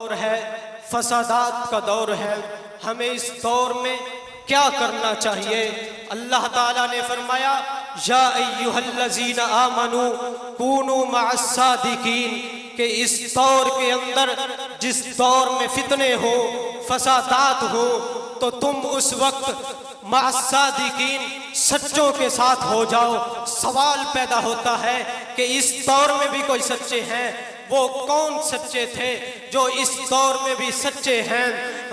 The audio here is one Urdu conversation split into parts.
دور ہے، فسادات کا دور ہے، ہمیں اس دور میں کیا کرنا چاہیے؟ اللہ تعالیٰ نے فرمایا یا ایھا الذین آمنوا کونوا مع الصادقین، کہ اس دور کے اندر جس دور میں فتنے ہو، فسادات ہو، تو تم اس وقت مع الصادقین سچوں کے ساتھ ہو جاؤ۔ سوال پیدا ہوتا ہے کہ اس دور میں بھی کوئی سچے ہیں؟ وہ کون سچے تھے جو اس دور میں بھی سچے ہیں؟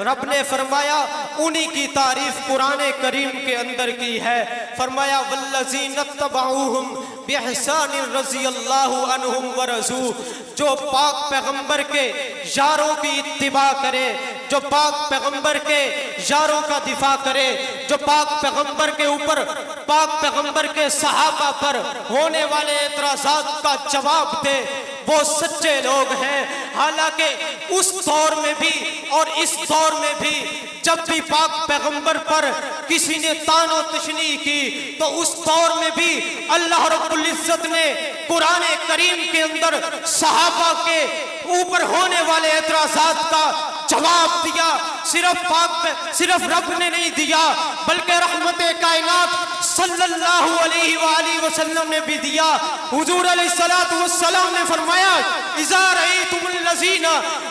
رب نے فرمایا انہی کی تعریف قرآن کریم کے اندر کی ہے، فرمایا والذین اتبعوہم بإحسان رضی اللہ عنہم ورضوا، جو پاک پیغمبر کے یاروں کی اتباع کرے، جو پاک پیغمبر کے یاروں کا دفاع کرے، جو پاک پیغمبر کے اوپر، پاک پیغمبر کے صحابہ پر ہونے والے اعتراضات کا جواب دے، وہ سچے لوگ ہیں۔ حالانکہ اس دور میں بھی اور اس دور میں بھی جب بھی پاک پیغمبر پر کسی نے طعن و تشنیع کی، تو اس دور میں بھی اللہ رب العزت نے قرآن کریم کے اندر صحابہ کے اوپر ہونے والے اعتراضات کا جواب دیا۔ صرف رب نے نہیں دیا بلکہ رحمت کائنات صلی اللہ علیہ وآلہ وسلم نے بھی دیا۔ حضور علیہ السلام نے فرمایا اذا رأیتم الذین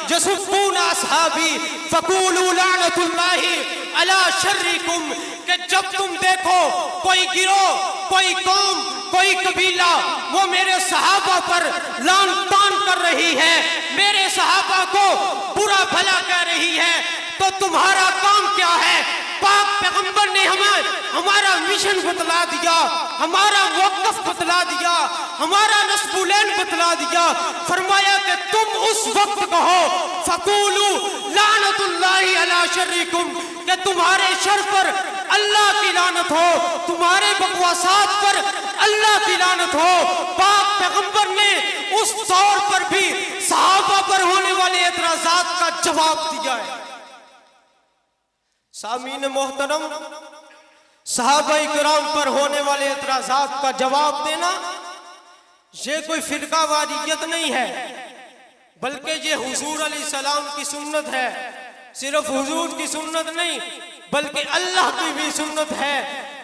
یسبون اصحابی فقولوا لعنت اللہ علی شرکم، کہ جب تم دیکھو کوئی گروہ، کوئی قوم، کوئی قبیلہ وہ میرے صحابہ پر لعن طعن کر رہی ہے، میرے صحابہ کو برا بھلا کہہ رہی ہے، تو تمہارا کام کیا ہے؟ پاک پیغمبر نے ہمارا مشن بتلا دیا، ہمارا موقف بتلا دیا، ہمارا نصب العین بتلا دیا۔ فرمایا کہ تم اس وقت کہو فقولوا لعنت اللہ علی شرکم، کہ تمہارے شر پر اللہ کی لعنت ہو، تمہارے بکواسات پر اللہ کی لعنت ہو۔ پاک پیغمبر نے اس دور پر بھی صحابہ پر ہونے والے اعتراضات کا جواب دیا ہے۔ سامعین محترم، صحابہ کرام پر ہونے والے اعتراضات کا جواب دینا یہ کوئی فرقہ واریت نہیں ہے، بلکہ یہ حضور علیہ السلام کی سنت ہے۔ صرف حضور کی سنت نہیں بلکہ اللہ کی بھی سنت ہے،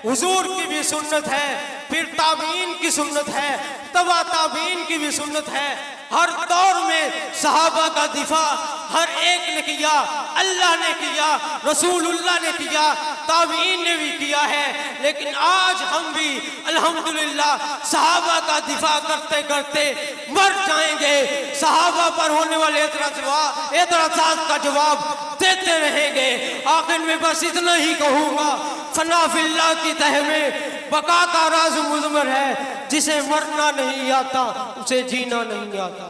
حضور کی بھی سنت ہے، پھر تابعین کی سنت ہے، تبع تابعین کی بھی سنت ہے۔ ہر دور میں صحابہ کا دفاع ہر ایک نے کیا، اللہ نے کیا، رسول اللہ نے کیا، تابعین نے بھی کیا ہے۔ لیکن آج ہم بھی الحمدللہ صحابہ کا دفاع کرتے کرتے مر جائیں گے، صحابہ پر ہونے والے اعتراضات کا جواب دیتے رہیں گے۔ آخر میں بس اتنا ہی کہوں گا، فنا فی اللہ کی تہ میں بقا کا راز مضمر ہے، جسے مرنا نہیں آتا اسے جینا نہیں آتا۔